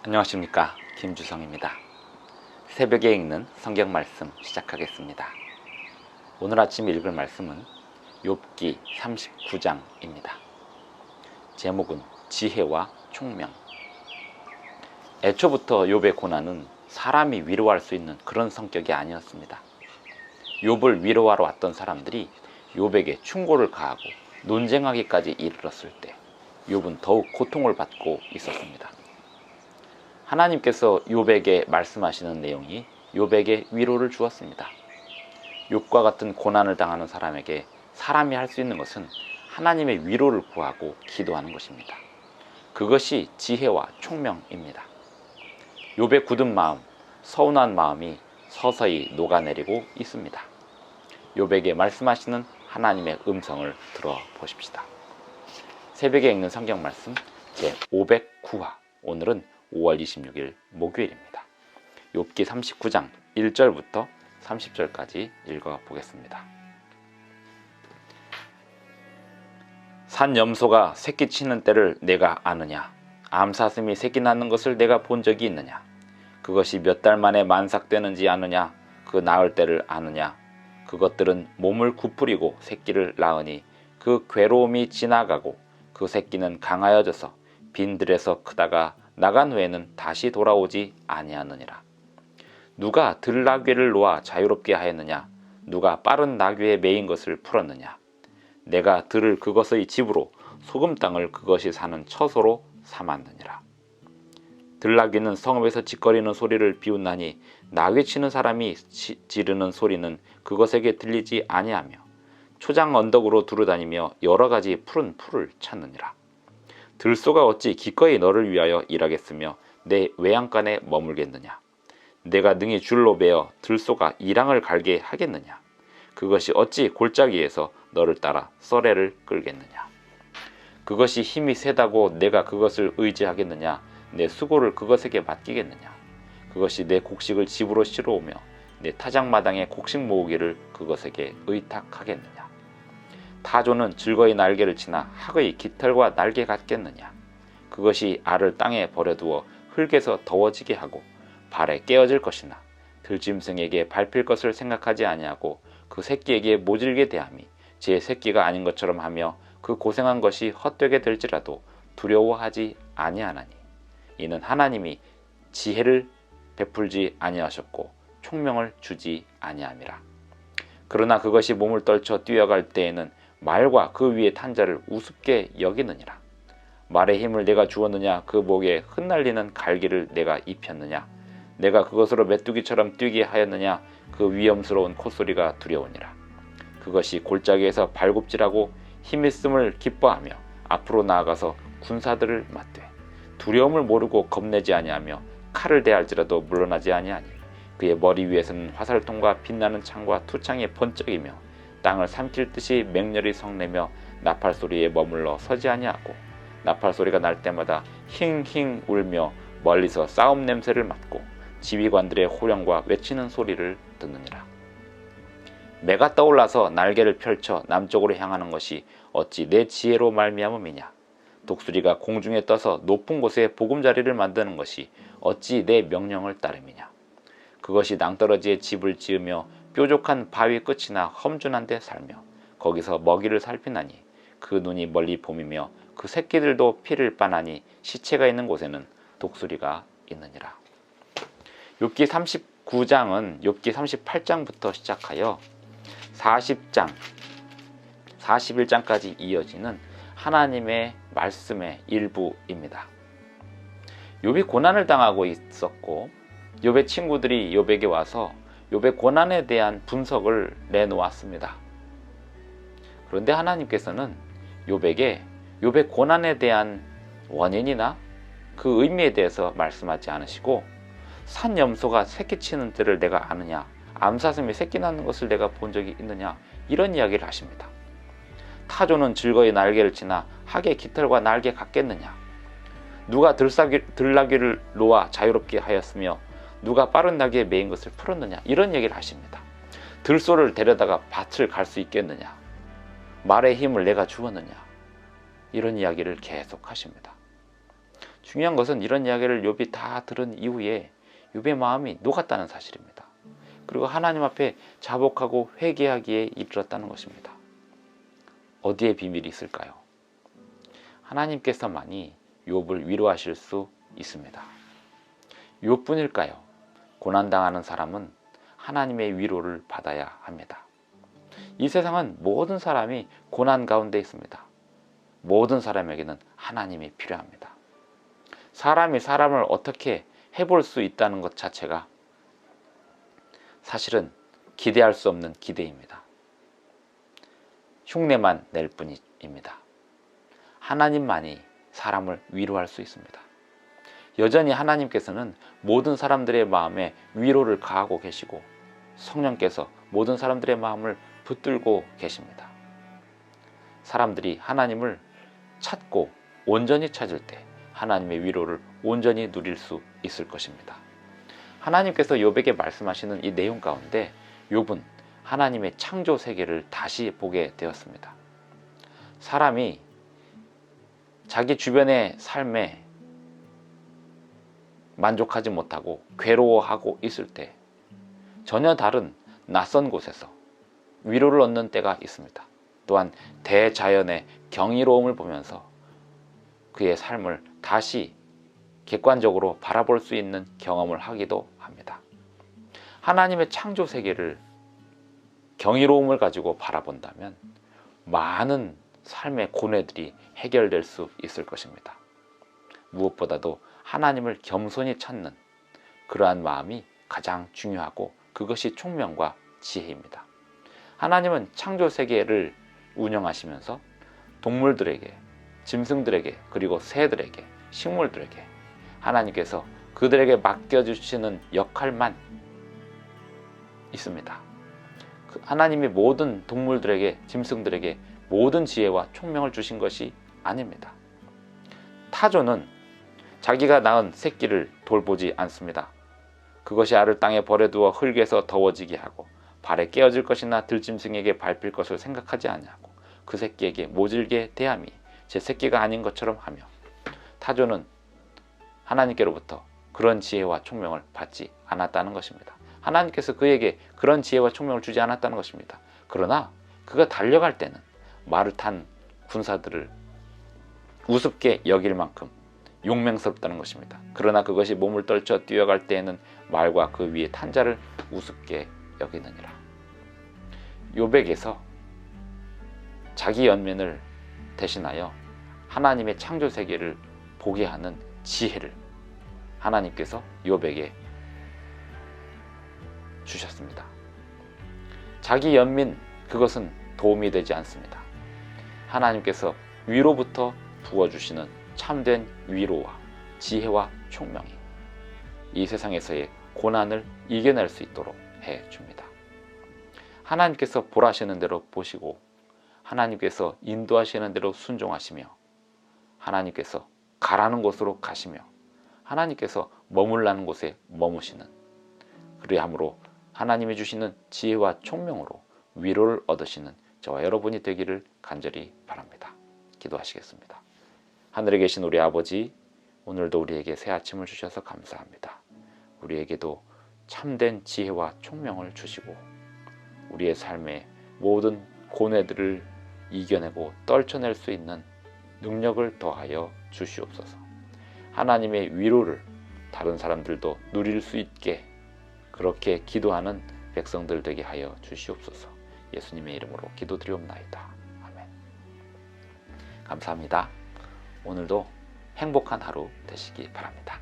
안녕하십니까, 김주성입니다. 새벽에 읽는 성경 말씀 시작하겠습니다. 오늘 아침 읽을 말씀은 욥기 39장입니다. 제목은 지혜와 총명. 애초부터 욥의 고난은 사람이 위로할 수 있는 그런 성격이 아니었습니다. 욥을 위로하러 왔던 사람들이 욥에게 충고를 가하고 논쟁하기까지 이르렀을 때 욥은 더욱 고통을 받고 있었습니다. 하나님께서 욥에게 말씀하시는 내용이 욥에게 위로를 주었습니다. 욥과 같은 고난을 당하는 사람에게 사람이 할 수 있는 것은 하나님의 위로를 구하고 기도하는 것입니다. 그것이 지혜와 총명입니다. 욥의 굳은 마음, 서운한 마음이 서서히 녹아내리고 있습니다. 욥에게 말씀하시는 하나님의 음성을 들어보십시다. 새벽에 읽는 성경 말씀 제509화, 오늘은 5월 26일 목요일입니다. 욥기 39장 1절부터 30절까지 읽어보겠습니다. 산 염소가 새끼 치는 때를 내가 아느냐? 암사슴이 새끼 낳는 것을 내가 본 적이 있느냐? 그것이 몇 달 만에 만삭되는지 아느냐? 그 낳을 때를 아느냐? 그것들은 몸을 구부리고 새끼를 낳으니 그 괴로움이 지나가고 그 새끼는 강하여져서 빈들에서 크다가 나간 후에는 다시 돌아오지 아니하느니라. 누가 들나귀를 놓아 자유롭게 하였느냐? 누가 빠른 나귀에 매인 것을 풀었느냐? 내가 들을 그것의 집으로 소금 땅을 그것이 사는 처소로 삼았느니라. 들나귀는 성읍에서 짖거리는 소리를 비웃나니 나귀 치는 사람이 지르는 소리는 그것에게 들리지 아니하며 초장 언덕으로 두루다니며 여러 가지 푸른 풀을 찾느니라. 들소가 어찌 기꺼이 너를 위하여 일하겠으며 내 외양간에 머물겠느냐? 내가 능히 줄로 베어 들소가 이랑을 갈게 하겠느냐? 그것이 어찌 골짜기에서 너를 따라 썰애를 끌겠느냐? 그것이 힘이 세다고 내가 그것을 의지하겠느냐? 내 수고를 그것에게 맡기겠느냐? 그것이 내 곡식을 집으로 실어오며 내 타작마당에 곡식 모으기를 그것에게 의탁하겠느냐? 타조는 즐거이 날개를 치나 학의 깃털과 날개 같겠느냐? 그것이 알을 땅에 버려두어 흙에서 더워지게 하고 발에 깨어질 것이나 들짐승에게 밟힐 것을 생각하지 아니하고 그 새끼에게 모질게 대함이 제 새끼가 아닌 것처럼 하며 그 고생한 것이 헛되게 될지라도 두려워하지 아니하나니 이는 하나님이 지혜를 베풀지 아니하셨고 총명을 주지 아니함이라. 그러나 그것이 몸을 떨쳐 뛰어갈 때에는 말과 그 위에 탄 자를 우습게 여기느니라. 말의 힘을 내가 주었느냐? 그 목에 흩날리는 갈기를 내가 입혔느냐? 내가 그것으로 메뚜기처럼 뛰게 하였느냐? 그 위험스러운 콧소리가 두려우니라. 그것이 골짜기에서 발굽질하고 힘있음을 기뻐하며 앞으로 나아가서 군사들을 맞되 두려움을 모르고 겁내지 아니하며 칼을 대할지라도 물러나지 아니하니 그의 머리 위에서는 화살통과 빛나는 창과 투창이 번쩍이며 땅을 삼킬 듯이 맹렬히 성내며 나팔 소리에 머물러 서지 아니하고 나팔 소리가 날 때마다 힝힝 울며 멀리서 싸움 냄새를 맡고 지휘관들의 호령과 외치는 소리를 듣느니라. 매가 떠올라서 날개를 펼쳐 남쪽으로 향하는 것이 어찌 내 지혜로 말미암음이냐? 독수리가 공중에 떠서 높은 곳에 보금자리를 만드는 것이 어찌 내 명령을 따름이냐? 그것이 낭떠러지에 집을 지으며 뾰족한 바위 끝이나 험준한 데 살며 거기서 먹이를 살피나니 그 눈이 멀리 봄이며 그 새끼들도 피를 빠나니 시체가 있는 곳에는 독수리가 있느니라. 욥기 39장은 욥기 38장부터 시작하여 40장, 41장까지 이어지는 하나님의 말씀의 일부입니다. 욥이 고난을 당하고 있었고 욥의 친구들이 욥에게 와서 욥의 고난에 대한 분석을 내놓았습니다. 그런데 하나님께서는 욥에게 욥의 고난에 대한 원인이나 그 의미에 대해서 말씀하지 않으시고 산 염소가 새끼 치는 때를 내가 아느냐? 암사슴이 새끼 낳는 것을 내가 본 적이 있느냐? 이런 이야기를 하십니다. 타조는 즐거이 날개를 치나 학의 깃털과 날개 같겠느냐? 누가 들나귀를 놓아 자유롭게 하였으며 누가 빠른 나귀에 매인 것을 풀었느냐? 이런 얘기를 하십니다. 들소를 데려다가 밭을 갈 수 있겠느냐? 말의 힘을 내가 주었느냐? 이런 이야기를 계속 하십니다. 중요한 것은 이런 이야기를 욥이 다 들은 이후에 욥의 마음이 녹았다는 사실입니다. 그리고 하나님 앞에 자복하고 회개하기에 이르렀다는 것입니다. 어디에 비밀이 있을까요? 하나님께서만이 욥을 위로하실 수 있습니다. 욥뿐일까요? 고난당하는 사람은 하나님의 위로를 받아야 합니다. 이 세상은 모든 사람이 고난 가운데 있습니다. 모든 사람에게는 하나님이 필요합니다. 사람이 사람을 어떻게 해볼 수 있다는 것 자체가 사실은 기대할 수 없는 기대입니다. 흉내만 낼 뿐입니다. 하나님만이 사람을 위로할 수 있습니다. 여전히 하나님께서는 모든 사람들의 마음에 위로를 가하고 계시고 성령께서 모든 사람들의 마음을 붙들고 계십니다. 사람들이 하나님을 찾고 온전히 찾을 때 하나님의 위로를 온전히 누릴 수 있을 것입니다. 하나님께서 욥에게 말씀하시는 이 내용 가운데 욥은 하나님의 창조 세계를 다시 보게 되었습니다. 사람이 자기 주변의 삶에 만족하지 못하고 괴로워하고 있을 때 전혀 다른 낯선 곳에서 위로를 얻는 때가 있습니다. 또한 대자연의 경이로움을 보면서 그의 삶을 다시 객관적으로 바라볼 수 있는 경험을 하기도 합니다. 하나님의 창조 세계를 경이로움을 가지고 바라본다면 많은 삶의 고뇌들이 해결될 수 있을 것입니다. 무엇보다도 하나님을 겸손히 찾는 그러한 마음이 가장 중요하고 그것이 총명과 지혜입니다. 하나님은 창조 세계를 운영하시면서 동물들에게, 짐승들에게, 그리고 새들에게, 식물들에게 하나님께서 그들에게 맡겨주시는 역할만 있습니다. 하나님이 모든 동물들에게, 짐승들에게 모든 지혜와 총명을 주신 것이 아닙니다. 타조는 자기가 낳은 새끼를 돌보지 않습니다. 그것이 알을 땅에 버려두어 흙에서 더워지게 하고 발에 깨어질 것이나 들짐승에게 밟힐 것을 생각하지 아니하고 그 새끼에게 모질게 대함이 제 새끼가 아닌 것처럼 하며, 타조는 하나님께로부터 그런 지혜와 총명을 받지 않았다는 것입니다. 하나님께서 그에게 그런 지혜와 총명을 주지 않았다는 것입니다. 그러나 그가 달려갈 때는 말을 탄 군사들을 우습게 여길 만큼 용맹스럽다는 것입니다. 그러나 그것이 몸을 떨쳐 뛰어갈 때에는 말과 그 위에 탄 자를 우습게 여기느니라. 욥에게서 자기 연민을 대신하여 하나님의 창조 세계를 보게 하는 지혜를 하나님께서 욥에게 주셨습니다. 자기 연민, 그것은 도움이 되지 않습니다. 하나님께서 위로부터 부어주시는 참된 위로와 지혜와 총명이 이 세상에서의 고난을 이겨낼 수 있도록 해줍니다. 하나님께서 보라시는 대로 보시고 하나님께서 인도하시는 대로 순종하시며 하나님께서 가라는 곳으로 가시며 하나님께서 머물라는 곳에 머무시는, 그리함으로 하나님이 주시는 지혜와 총명으로 위로를 얻으시는 저와 여러분이 되기를 간절히 바랍니다. 기도하시겠습니다. 하늘에 계신 우리 아버지, 오늘도 우리에게 새 아침을 주셔서 감사합니다. 우리에게도 참된 지혜와 총명을 주시고 우리의 삶의 모든 고뇌들을 이겨내고 떨쳐낼 수 있는 능력을 더하여 주시옵소서. 하나님의 위로를 다른 사람들도 누릴 수 있게 그렇게 기도하는 백성들 되게 하여 주시옵소서. 예수님의 이름으로 기도드리옵나이다. 아멘. 감사합니다. 오늘도 행복한 하루 되시기 바랍니다.